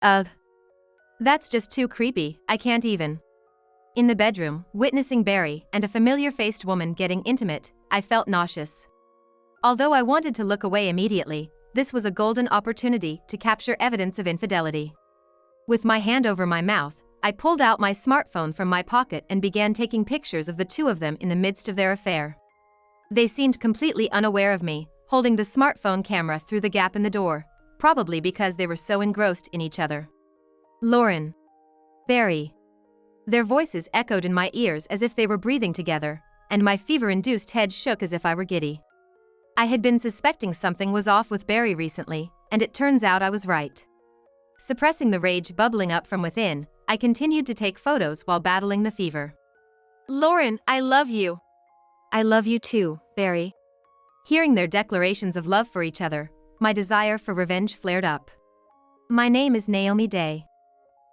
Ugh. That's just too creepy, I can't even. In the bedroom, witnessing Barry and a familiar-faced woman getting intimate, I felt nauseous. Although I wanted to look away immediately, this was a golden opportunity to capture evidence of infidelity. With my hand over my mouth, I pulled out my smartphone from my pocket and began taking pictures of the two of them in the midst of their affair. They seemed completely unaware of me, holding the smartphone camera through the gap in the door, probably because they were so engrossed in each other. Lauren. Barry. Their voices echoed in my ears as if they were breathing together, and my fever-induced head shook as if I were giddy. I had been suspecting something was off with Barry recently, and it turns out I was right. Suppressing the rage bubbling up from within, I continued to take photos while battling the fever. Lauren, I love you. I love you too, Barry. Hearing their declarations of love for each other, my desire for revenge flared up. My name is Naomi Day.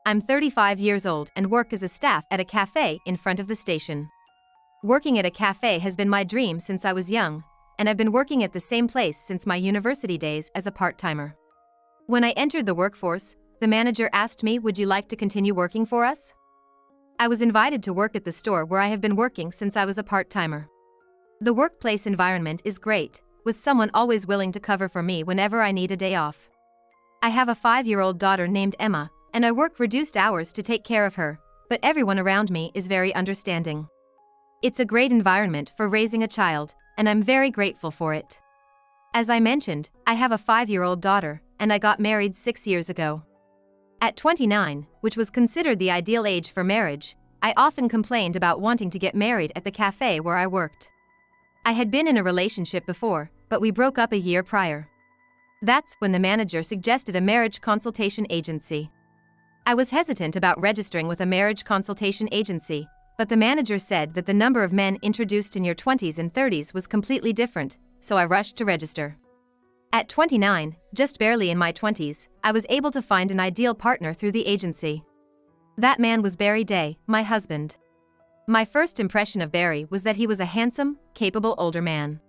I'm 35 years old and work as a staff at a cafe in front of the station. Working at a cafe has been my dream since I was young, and I've been working at the same place since my university days as a part-timer. When I entered the workforce, the manager asked me, would you like to continue working for us? I was invited to work at the store where I have been working since I was a part-timer. The workplace environment is great, with someone always willing to cover for me whenever I need a day off. I have a 5-year-old daughter named Emma, and I work reduced hours to take care of her, but everyone around me is very understanding. It's a great environment for raising a child, and I'm very grateful for it. As I mentioned, I have a 5-year-old daughter, and I got married 6 years ago. At 29, which was considered the ideal age for marriage, I often complained about wanting to get married at the cafe where I worked. I had been in a relationship before, but we broke up a year prior. That's when the manager suggested a marriage consultation agency. I was hesitant about registering with a marriage consultation agency, but the manager said that the number of men introduced in your 20s and 30s was completely different, so I rushed to register. At 29, just barely in my 20s, I was able to find an ideal partner through the agency. That man was Barry Day, my husband. My first impression of Barry was that he was a handsome, capable older man.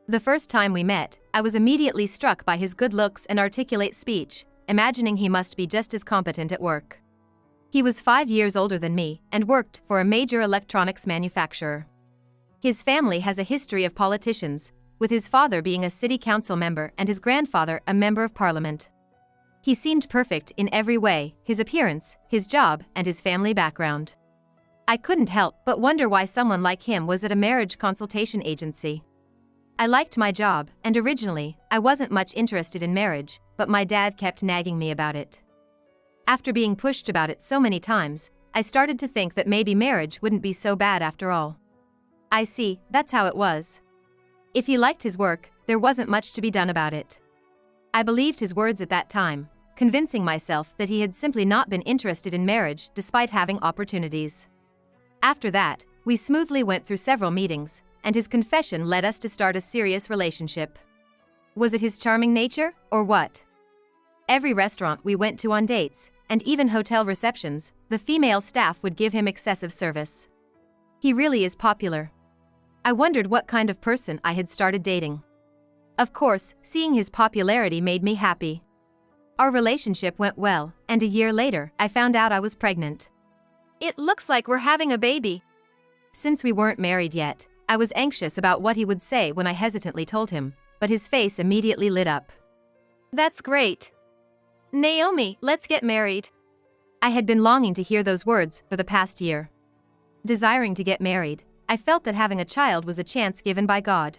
The first time we met, I was immediately struck by his good looks and articulate speech, imagining he must be just as competent at work. He was 5 years older than me and worked for a major electronics manufacturer. His family has a history of politicians, with his father being a city council member and his grandfather a member of parliament. He seemed perfect in every way, his appearance, his job, and his family background. I couldn't help but wonder why someone like him was at a marriage consultation agency. I liked my job, and originally, I wasn't much interested in marriage, but my dad kept nagging me about it. After being pushed about it so many times, I started to think that maybe marriage wouldn't be so bad after all. I see, that's how it was. If he liked his work, there wasn't much to be done about it. I believed his words at that time, convincing myself that he had simply not been interested in marriage despite having opportunities. After that, we smoothly went through several meetings, and his confession led us to start a serious relationship. Was it his charming nature, or what? Every restaurant we went to on dates, and even hotel receptions, the female staff would give him excessive service. He really is popular. I wondered what kind of person I had started dating. Of course, seeing his popularity made me happy. Our relationship went well, and a year later, I found out I was pregnant. It looks like we're having a baby. Since we weren't married yet, I was anxious about what he would say when I hesitantly told him, but his face immediately lit up. That's great. Naomi, let's get married. I had been longing to hear those words for the past year. Desiring to get married, I felt that having a child was a chance given by God.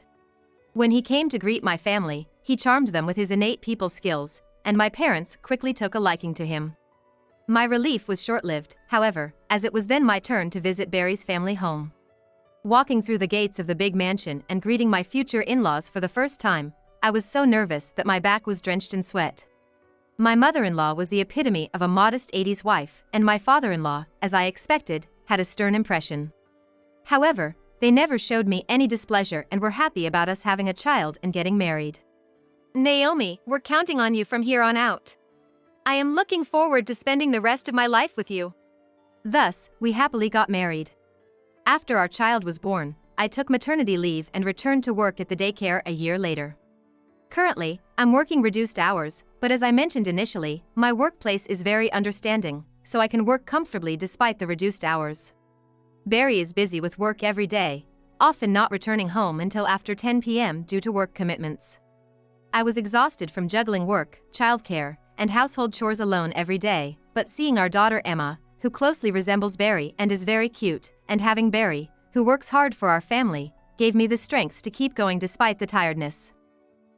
When he came to greet my family, he charmed them with his innate people skills, and my parents quickly took a liking to him. My relief was short-lived, however, as it was then my turn to visit Barry's family home. Walking through the gates of the big mansion and greeting my future in-laws for the first time, I was so nervous that my back was drenched in sweat. My mother-in-law was the epitome of a modest 80s wife, and my father-in-law, as I expected, had a stern impression. However, they never showed me any displeasure and were happy about us having a child and getting married. Naomi, we're counting on you from here on out. I am looking forward to spending the rest of my life with you. Thus, we happily got married. After our child was born, I took maternity leave and returned to work at the daycare a year later. Currently, I'm working reduced hours, But as I mentioned initially, my workplace is very understanding, so I can work comfortably despite the reduced hours. Barry is busy with work every day, often not returning home until after 10 p.m. due to work commitments. I was exhausted from juggling work, childcare, and household chores alone every day, but seeing our daughter Emma, who closely resembles Barry and is very cute, and having Barry, who works hard for our family, gave me the strength to keep going despite the tiredness.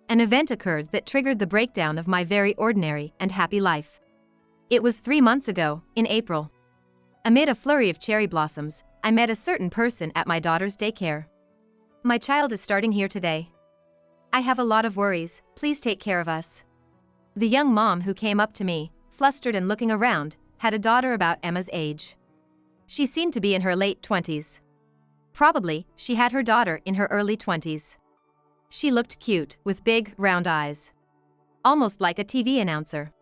An event occurred that triggered the breakdown of my very ordinary and happy life. It was 3 months ago, in April. Amid a flurry of cherry blossoms, I met a certain person at my daughter's daycare. My child is starting here today. I have a lot of worries, please take care of us. The young mom who came up to me, flustered and looking around, had a daughter about Emma's age. She seemed to be in her late 20s. Probably, she had her daughter in her early 20s. She looked cute, with big, round eyes. Almost like a TV announcer.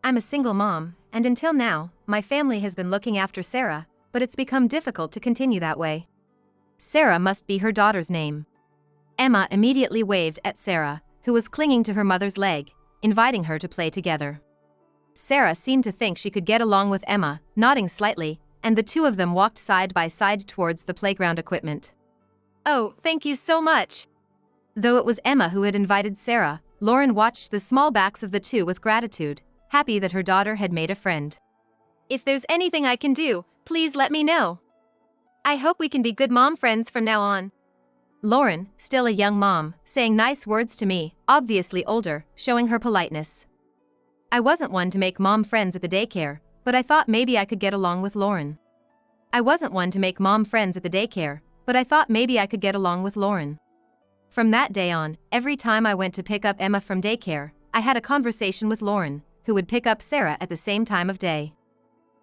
I'm a single mom, and until now, my family has been looking after Sarah, but it's become difficult to continue that way. Sarah must be her daughter's name. Emma immediately waved at Sarah, who was clinging to her mother's leg, inviting her to play together. Sarah seemed to think she could get along with Emma, nodding slightly, and the two of them walked side by side towards the playground equipment. Oh, thank you so much! Though it was Emma who had invited Sarah, Lauren watched the small backs of the two with gratitude, happy that her daughter had made a friend. If there's anything I can do, please let me know. I hope we can be good mom friends from now on. Lauren, still a young mom, saying nice words to me, obviously older, showing her politeness. I wasn't one to make mom friends at the daycare, but I thought maybe I could get along with Lauren. From that day on, every time I went to pick up Emma from daycare, I had a conversation with Lauren, who would pick up Sarah at the same time of day.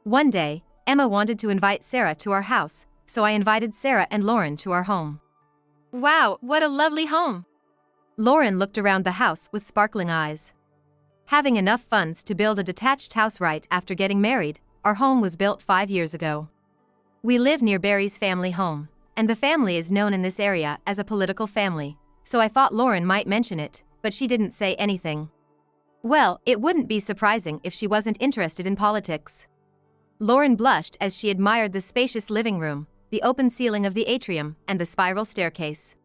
One day, Emma wanted to invite Sarah to our house, so I invited Sarah and Lauren to our home. Wow, what a lovely home! Lauren looked around the house with sparkling eyes. Having enough funds to build a detached house right after getting married, our home was built 5 years ago. We live near Barry's family home, and the family is known in this area as a political family, so I thought Lauren might mention it, but she didn't say anything. Well, it wouldn't be surprising if she wasn't interested in politics. Lauren blushed as she admired the spacious living room, the open ceiling of the atrium, and the spiral staircase.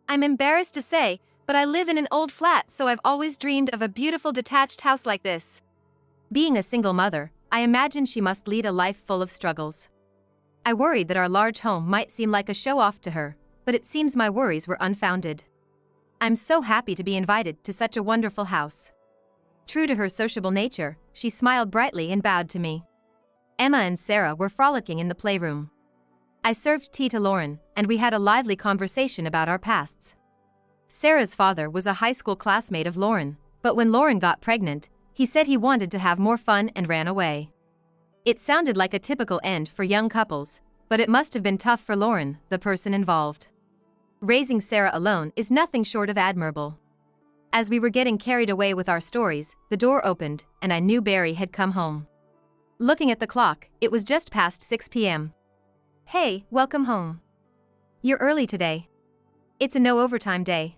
I'm embarrassed to say, but I live in an old flat, so I've always dreamed of a beautiful detached house like this. Being a single mother, I imagine she must lead a life full of struggles. I worried that our large home might seem like a show-off to her, but it seems my worries were unfounded. I'm so happy to be invited to such a wonderful house. True to her sociable nature, she smiled brightly and bowed to me. Emma and Sarah were frolicking in the playroom. I served tea to Lauren, and we had a lively conversation about our pasts. Sarah's father was a high school classmate of Lauren, but when Lauren got pregnant, he said he wanted to have more fun and ran away. It sounded like a typical end for young couples, but it must have been tough for Lauren, the person involved. Raising Sarah alone is nothing short of admirable. As we were getting carried away with our stories, the door opened, and I knew Barry had come home. Looking at the clock, it was just past 6 p.m. Hey, welcome home. You're early today. It's a no overtime day.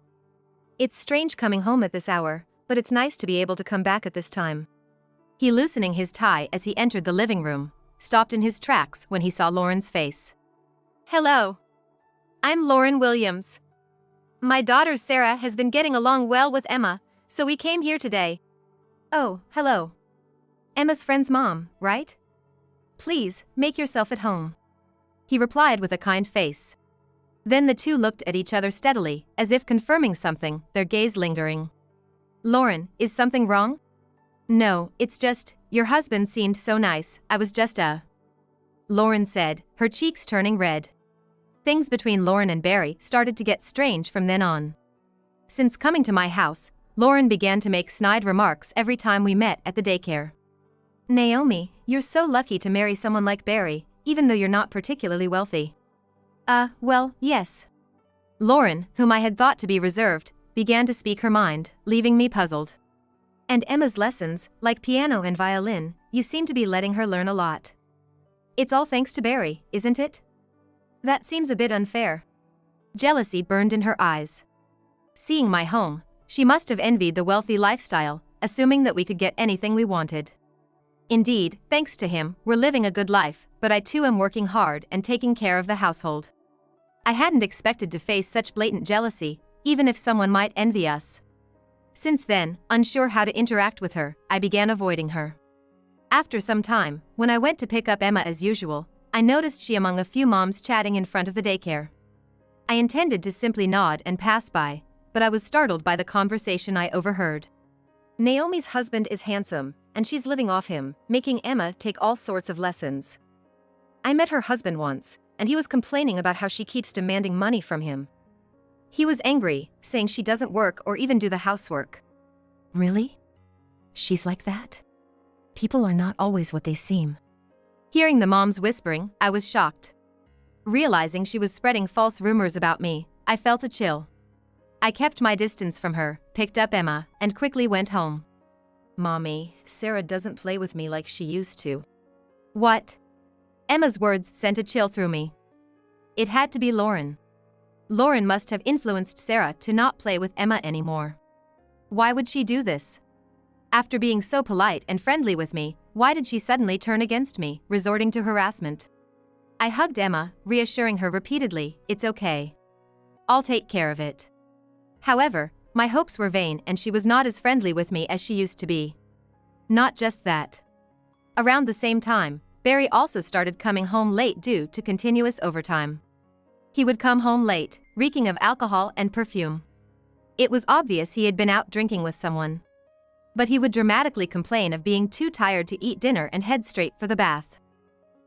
It's strange coming home at this hour, but it's nice to be able to come back at this time. He, loosening his tie as he entered the living room, stopped in his tracks when he saw Lauren's face. Hello. I'm Lauren Williams. My daughter Sarah has been getting along well with Emma, so we came here today. Oh, hello. Emma's friend's mom, right? Please, make yourself at home. He replied with a kind face. Then the two looked at each other steadily, as if confirming something, their gaze lingering. Lauren, is something wrong? No, it's just, your husband seemed so nice, I was just Lauren said, her cheeks turning red. Things between Lauren and Barry started to get strange from then on. Since coming to my house, Lauren began to make snide remarks every time we met at the daycare. Naomi, you're so lucky to marry someone like Barry, even though you're not particularly wealthy. Well, yes. Lauren, whom I had thought to be reserved, began to speak her mind, leaving me puzzled. And Emma's lessons, like piano and violin, you seem to be letting her learn a lot. It's all thanks to Barry, isn't it? That seems a bit unfair. Jealousy burned in her eyes. Seeing my home, she must have envied the wealthy lifestyle, assuming that we could get anything we wanted. Indeed, thanks to him, we're living a good life, but I too am working hard and taking care of the household. I hadn't expected to face such blatant jealousy, even if someone might envy us. Since then, unsure how to interact with her, I began avoiding her. After some time, when I went to pick up Emma as usual, I noticed she among a few moms chatting in front of the daycare. I intended to simply nod and pass by, but I was startled by the conversation I overheard. Naomi's husband is handsome, and she's living off him, making Emma take all sorts of lessons. I met her husband once, and he was complaining about how she keeps demanding money from him. He was angry, saying she doesn't work or even do the housework. Really? She's like that? People are not always what they seem. Hearing the moms whispering, I was shocked. Realizing she was spreading false rumors about me, I felt a chill. I kept my distance from her, picked up Emma, and quickly went home. Mommy, Sarah doesn't play with me like she used to. What? Emma's words sent a chill through me. It had to be Lauren. Lauren must have influenced Sarah to not play with Emma anymore. Why would she do this? After being so polite and friendly with me, why did she suddenly turn against me, resorting to harassment? I hugged Emma, reassuring her repeatedly, "It's okay. I'll take care of it." However, my hopes were vain and she was not as friendly with me as she used to be. Not just that. Around the same time, Barry also started coming home late due to continuous overtime. He would come home late, reeking of alcohol and perfume. It was obvious he had been out drinking with someone. But he would dramatically complain of being too tired to eat dinner and head straight for the bath.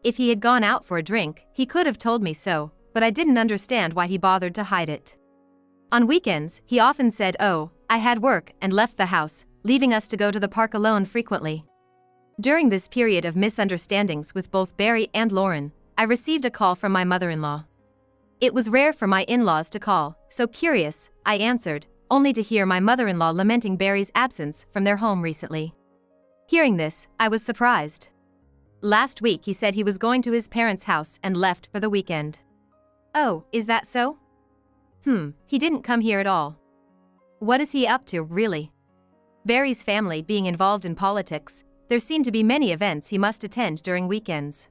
If he had gone out for a drink, he could have told me so, but I didn't understand why he bothered to hide it. On weekends, he often said, "Oh, I had work," and left the house, leaving us to go to the park alone frequently. During this period of misunderstandings with both Barry and Lauren, I received a call from my mother-in-law. It was rare for my in-laws to call, so curious, I answered, only to hear my mother-in-law lamenting Barry's absence from their home recently. Hearing this, I was surprised. Last week he said he was going to his parents' house and left for the weekend. Oh, is that so? He didn't come here at all. What is he up to, really? Barry's family being involved in politics, there seemed to be many events he must attend during weekends.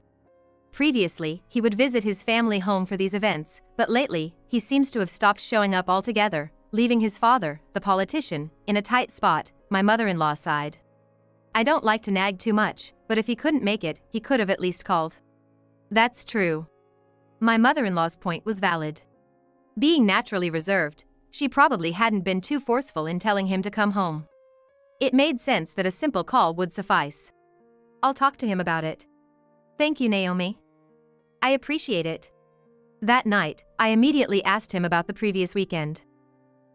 Previously, he would visit his family home for these events, but lately, he seems to have stopped showing up altogether, leaving his father, the politician, in a tight spot, my mother-in-law sighed. I don't like to nag too much, but if he couldn't make it, he could have at least called. That's true. My mother-in-law's point was valid. Being naturally reserved, she probably hadn't been too forceful in telling him to come home. It made sense that a simple call would suffice. I'll talk to him about it. Thank you, Naomi. I appreciate it. That night, I immediately asked him about the previous weekend.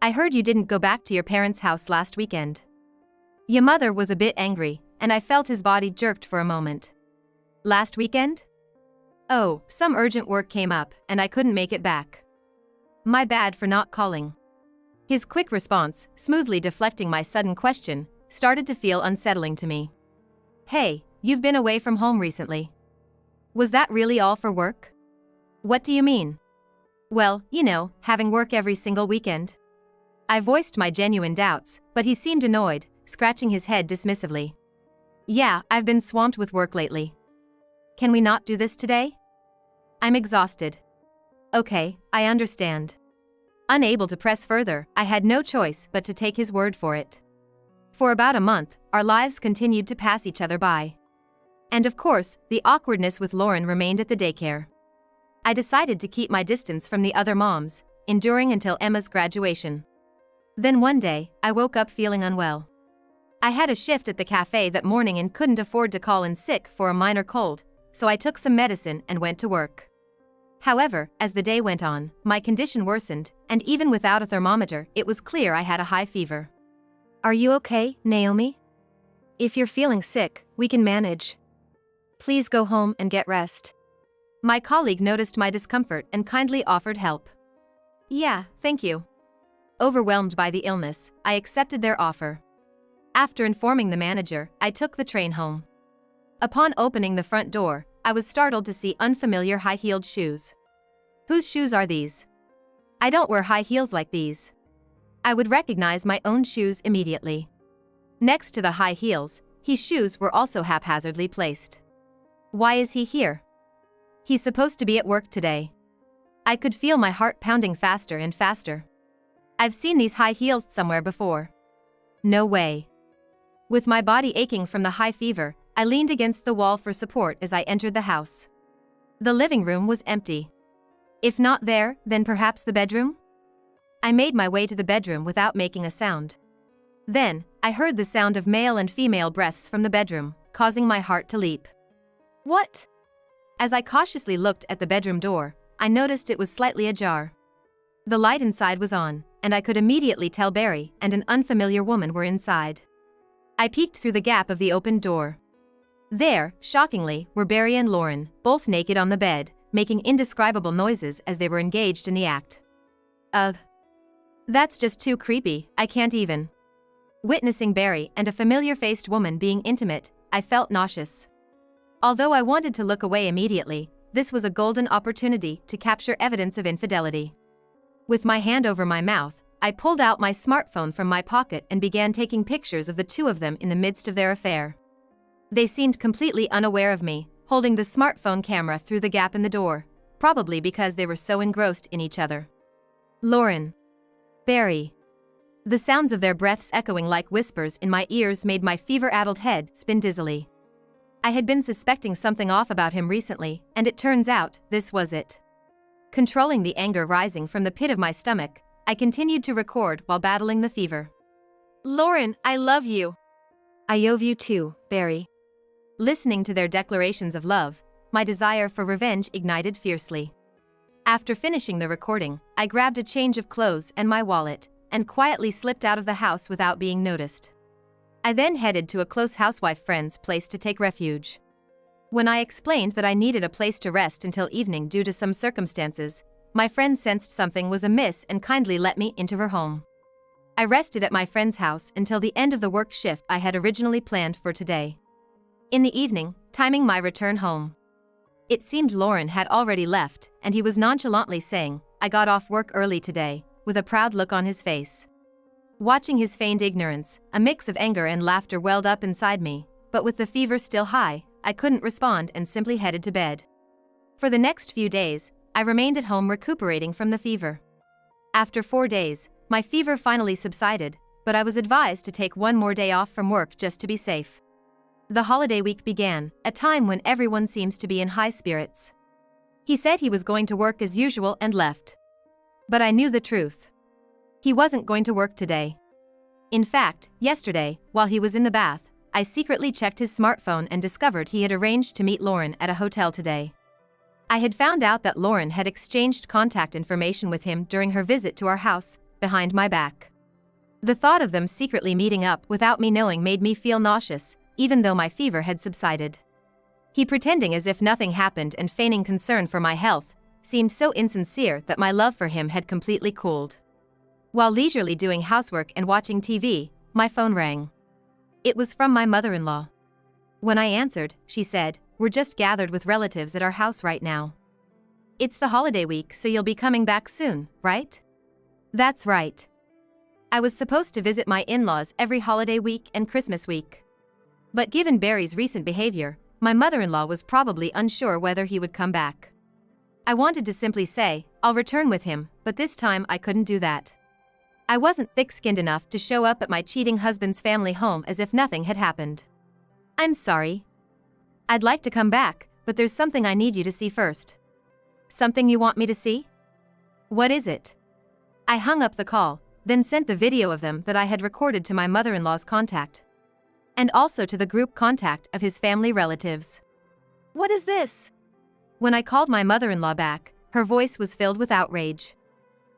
I heard you didn't go back to your parents' house last weekend. Your mother was a bit angry, and I felt his body jerked for a moment. Last weekend? Oh, some urgent work came up, and I couldn't make it back. My bad for not calling. His quick response, smoothly deflecting my sudden question, started to feel unsettling to me. Hey, you've been away from home recently. Was that really all for work? What do you mean? Well, having work every single weekend. I voiced my genuine doubts, but he seemed annoyed, scratching his head dismissively. Yeah, I've been swamped with work lately. Can we not do this today? I'm exhausted. Okay, I understand. Unable to press further, I had no choice but to take his word for it. For about a month, our lives continued to pass each other by. And of course, the awkwardness with Lauren remained at the daycare. I decided to keep my distance from the other moms, enduring until Emma's graduation. Then one day, I woke up feeling unwell. I had a shift at the cafe that morning and couldn't afford to call in sick for a minor cold, so I took some medicine and went to work. However, as the day went on, my condition worsened, and even without a thermometer, it was clear I had a high fever. Are you okay, Naomi? If you're feeling sick, we can manage. Please go home and get rest. My colleague noticed my discomfort and kindly offered help. Yeah, thank you. Overwhelmed by the illness, I accepted their offer. After informing the manager, I took the train home. Upon opening the front door, I was startled to see unfamiliar high-heeled shoes. Whose shoes are these? I don't wear high heels like these. I would recognize my own shoes immediately. Next to the high heels, his shoes were also haphazardly placed. Why is he here? He's supposed to be at work today. I could feel my heart pounding faster and faster. I've seen these high heels somewhere before. No way. With my body aching from the high fever, I leaned against the wall for support as I entered the house. The living room was empty. If not there, then perhaps the bedroom? I made my way to the bedroom without making a sound. Then, I heard the sound of male and female breaths from the bedroom, causing my heart to leap. What? As I cautiously looked at the bedroom door, I noticed it was slightly ajar. The light inside was on, and I could immediately tell Barry and an unfamiliar woman were inside. I peeked through the gap of the opened door. There, shockingly, were Barry and Lauren, both naked on the bed, making indescribable noises as they were engaged in the act. That's just too creepy, I can't even. Witnessing Barry and a familiar-faced woman being intimate, I felt nauseous. Although I wanted to look away immediately, this was a golden opportunity to capture evidence of infidelity. With my hand over my mouth, I pulled out my smartphone from my pocket and began taking pictures of the two of them in the midst of their affair. They seemed completely unaware of me, holding the smartphone camera through the gap in the door, probably because they were so engrossed in each other. Lauren. Barry. The sounds of their breaths echoing like whispers in my ears made my fever-addled head spin dizzily. I had been suspecting something off about him recently, and it turns out, this was it. Controlling the anger rising from the pit of my stomach, I continued to record while battling the fever. Lauren, I love you. I love you too, Barry. Listening to their declarations of love, my desire for revenge ignited fiercely. After finishing the recording, I grabbed a change of clothes and my wallet, and quietly slipped out of the house without being noticed. I then headed to a close housewife friend's place to take refuge. When I explained that I needed a place to rest until evening due to some circumstances, my friend sensed something was amiss and kindly let me into her home. I rested at my friend's house until the end of the work shift I had originally planned for today. In the evening, timing my return home. It seemed Lauren had already left, and he was nonchalantly saying, "I got off work early today," with a proud look on his face. Watching his feigned ignorance, a mix of anger and laughter welled up inside me, but with the fever still high, I couldn't respond and simply headed to bed. For the next few days, I remained at home recuperating from the fever. After 4 days, my fever finally subsided, but I was advised to take one more day off from work just to be safe. The holiday week began, a time when everyone seems to be in high spirits. He said he was going to work as usual and left. But I knew the truth. He wasn't going to work today. In fact, yesterday, while he was in the bath, I secretly checked his smartphone and discovered he had arranged to meet Lauren at a hotel today. I had found out that Lauren had exchanged contact information with him during her visit to our house, behind my back. The thought of them secretly meeting up without me knowing made me feel nauseous, even though my fever had subsided. He pretending as if nothing happened and feigning concern for my health, seemed so insincere that my love for him had completely cooled. While leisurely doing housework and watching TV, my phone rang. It was from my mother-in-law. When I answered, she said, "We're just gathered with relatives at our house right now. It's the holiday week, so you'll be coming back soon, right?" That's right. I was supposed to visit my in-laws every holiday week and Christmas week. But given Barry's recent behavior, my mother-in-law was probably unsure whether he would come back. I wanted to simply say, "I'll return with him," but this time I couldn't do that. I wasn't thick-skinned enough to show up at my cheating husband's family home as if nothing had happened. "I'm sorry. I'd like to come back, but there's something I need you to see first." "Something you want me to see? What is it?" I hung up the call, then sent the video of them that I had recorded to my mother-in-law's contact. And also to the group contact of his family relatives. "What is this?" When I called my mother-in-law back, her voice was filled with outrage.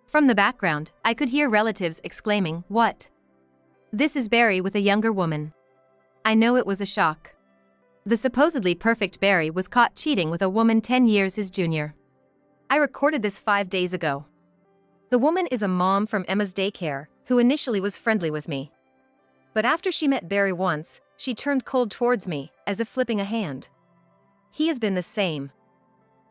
From the background, I could hear relatives exclaiming, "What? This is Barry with a younger woman." I know it was a shock. The supposedly perfect Barry was caught cheating with a woman 10 years his junior. I recorded this 5 days ago. The woman is a mom from Emma's daycare, who initially was friendly with me. But after she met Barry once, she turned cold towards me, as if flipping a hand. He has been the same.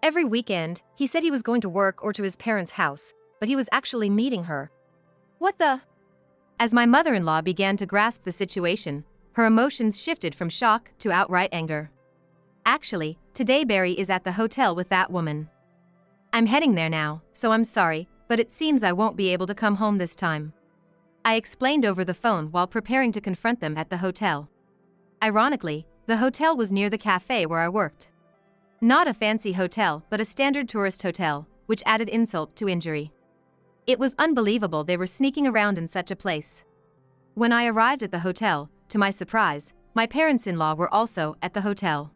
Every weekend, he said he was going to work or to his parents' house, but he was actually meeting her. What the? As my mother-in-law began to grasp the situation, her emotions shifted from shock to outright anger. Actually, today Barry is at the hotel with that woman. I'm heading there now, so I'm sorry, but it seems I won't be able to come home this time. I explained over the phone while preparing to confront them at the hotel. Ironically, the hotel was near the cafe where I worked. Not a fancy hotel, but a standard tourist hotel, which added insult to injury. It was unbelievable they were sneaking around in such a place. When I arrived at the hotel, to my surprise, my parents-in-law were also at the hotel.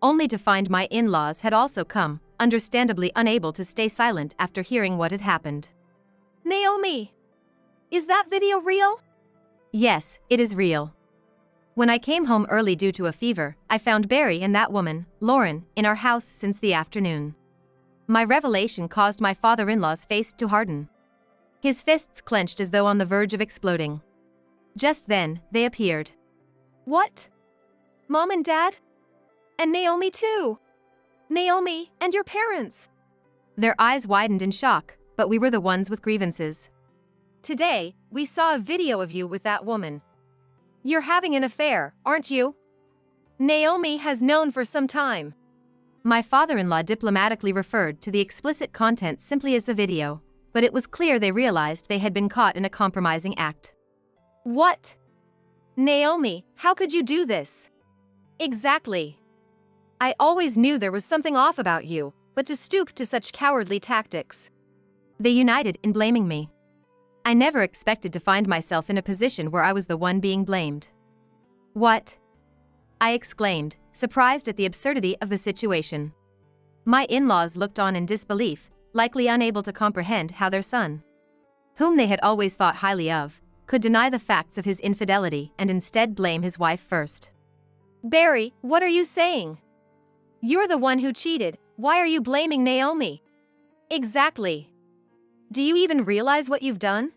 Only to find my in-laws had also come, understandably unable to stay silent after hearing what had happened. Naomi! Is that video real? Yes, it is real. When I came home early due to a fever, I found Barry and that woman, Lauren, in our house since the afternoon. My revelation caused my father-in-law's face to harden. His fists clenched as though on the verge of exploding. Just then, they appeared. What? Mom and Dad? And Naomi too? Naomi and your parents? Their eyes widened in shock, but we were the ones with grievances. Today, we saw a video of you with that woman. You're having an affair, aren't you? Naomi has known for some time. My father-in-law diplomatically referred to the explicit content simply as a video, but it was clear they realized they had been caught in a compromising act. What? Naomi, how could you do this? Exactly. I always knew there was something off about you, but to stoop to such cowardly tactics. They united in blaming me. I never expected to find myself in a position where I was the one being blamed. What? I exclaimed, surprised at the absurdity of the situation. My in-laws looked on in disbelief, likely unable to comprehend how their son, whom they had always thought highly of, could deny the facts of his infidelity and instead blame his wife first. Barry, what are you saying? You're the one who cheated, why are you blaming Naomi? Exactly. Do you even realize what you've done?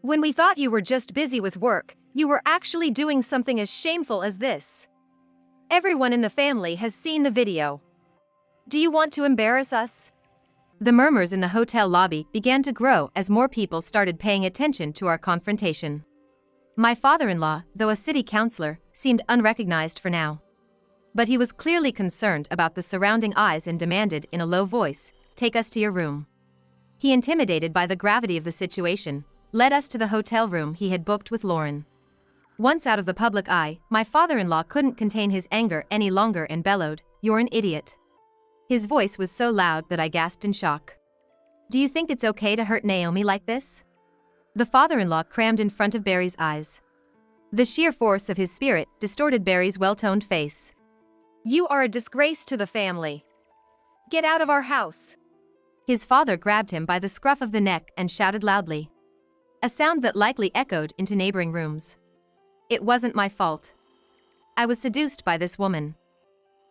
When we thought you were just busy with work, you were actually doing something as shameful as this. Everyone in the family has seen the video. Do you want to embarrass us? The murmurs in the hotel lobby began to grow as more people started paying attention to our confrontation. My father-in-law, though a city councillor, seemed unrecognized for now. But he was clearly concerned about the surrounding eyes and demanded in a low voice, "Take us to your room." He, intimidated by the gravity of the situation, led us to the hotel room he had booked with Lauren. Once out of the public eye, my father-in-law couldn't contain his anger any longer and bellowed, "You're an idiot." His voice was so loud that I gasped in shock. "Do you think it's okay to hurt Naomi like this?" The father-in-law crammed in front of Barry's eyes. The sheer force of his spirit distorted Barry's well-toned face. You are a disgrace to the family. Get out of our house. His father grabbed him by the scruff of the neck and shouted loudly, a sound that likely echoed into neighboring rooms. It wasn't my fault. I was seduced by this woman.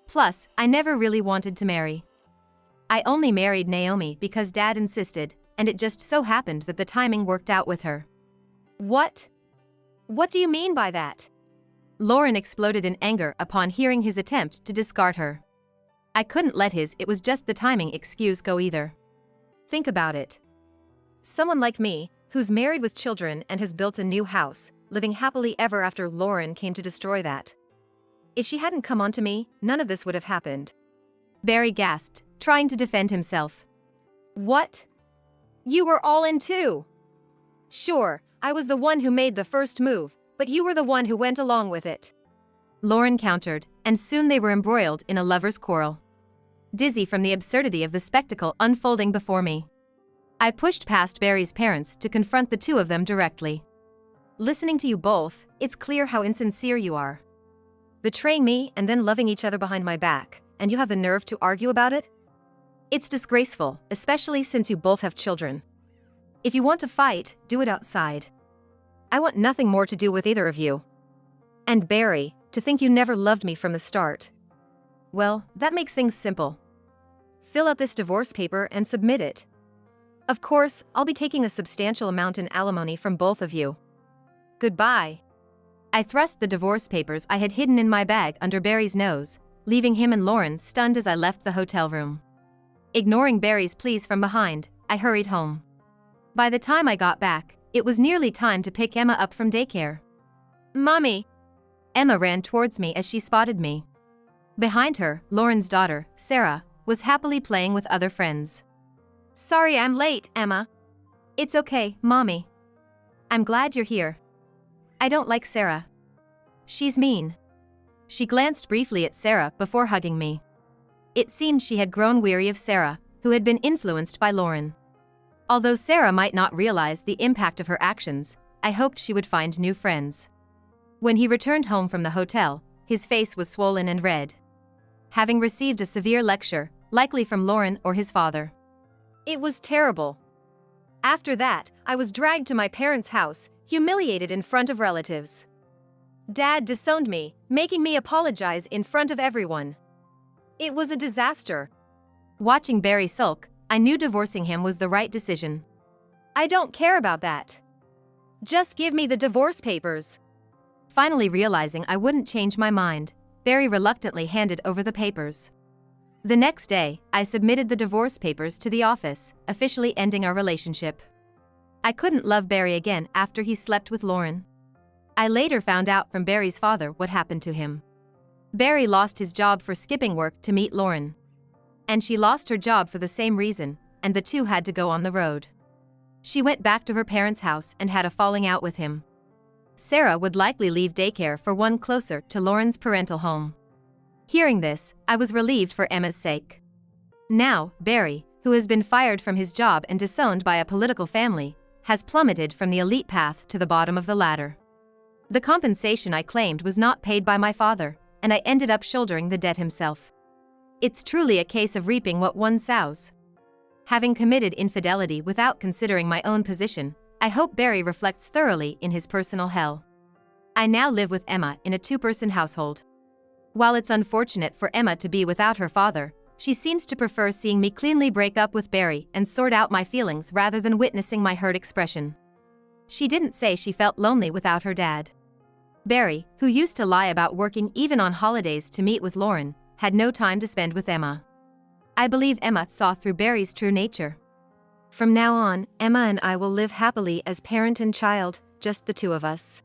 Plus, I never really wanted to marry. I only married Naomi because Dad insisted, and it just so happened that the timing worked out with her. What? What do you mean by that? Lauren exploded in anger upon hearing his attempt to discard her. I couldn't let his "it was just the timing" excuse go either. Think about it. Someone like me, who's married with children and has built a new house, living happily ever after, Lauren came to destroy that. If she hadn't come onto me, none of this would have happened. Barry gasped, trying to defend himself. What? You were all in too. Sure, I was the one who made the first move, but you were the one who went along with it. Lauren countered, and soon they were embroiled in a lover's quarrel. Dizzy from the absurdity of the spectacle unfolding before me, I pushed past Barry's parents to confront the two of them directly. Listening to you both, it's clear how insincere you are. Betraying me and then loving each other behind my back, and you have the nerve to argue about it? It's disgraceful, especially since you both have children. If you want to fight, do it outside. I want nothing more to do with either of you. And Barry, to think you never loved me from the start. Well, that makes things simple. Fill out this divorce paper and submit it. Of course, I'll be taking a substantial amount in alimony from both of you. Goodbye. I thrust the divorce papers I had hidden in my bag under Barry's nose, leaving him and Lauren stunned as I left the hotel room. Ignoring Barry's pleas from behind, I hurried home. By the time I got back, It was nearly time to pick Emma up from daycare. Mommy. Emma ran towards me as she spotted me. Behind her, Lauren's daughter, Sarah, was happily playing with other friends. Sorry I'm late, Emma. It's okay, Mommy. I'm glad you're here. I don't like Sarah. She's mean. She glanced briefly at Sarah before hugging me. It seemed she had grown weary of Sarah, who had been influenced by Lauren. Although Sarah might not realize the impact of her actions, I hoped she would find new friends. When he returned home from the hotel, his face was swollen and red. Having received a severe lecture, likely from Lauren or his father. It was terrible. After that, I was dragged to my parents' house, humiliated in front of relatives. Dad disowned me, making me apologize in front of everyone. It was a disaster. Watching Barry sulk, I knew divorcing him was the right decision. I don't care about that. Just give me the divorce papers. Finally realizing I wouldn't change my mind, Barry reluctantly handed over the papers. The next day, I submitted the divorce papers to the office, officially ending our relationship. I couldn't love Barry again after he slept with Lauren. I later found out from Barry's father what happened to him. Barry lost his job for skipping work to meet Lauren. And she lost her job for the same reason, and the two had to go on the road. She went back to her parents' house and had a falling out with him. Sarah would likely leave daycare for one closer to Lauren's parental home. Hearing this, I was relieved for Emma's sake. Now, Barry, who has been fired from his job and disowned by a political family, has plummeted from the elite path to the bottom of the ladder. The compensation I claimed was not paid by my father, and I ended up shouldering the debt himself. It's truly a case of reaping what one sows. Having committed infidelity without considering my own position, I hope Barry reflects thoroughly in his personal hell. I now live with Emma in a two-person household. While it's unfortunate for Emma to be without her father, she seems to prefer seeing me cleanly break up with Barry and sort out my feelings rather than witnessing my hurt expression. She didn't say she felt lonely without her dad. Barry, who used to lie about working even on holidays to meet with Lauren, had no time to spend with Emma. I believe Emma saw through Barry's true nature. From now on, Emma and I will live happily as parent and child, just the two of us.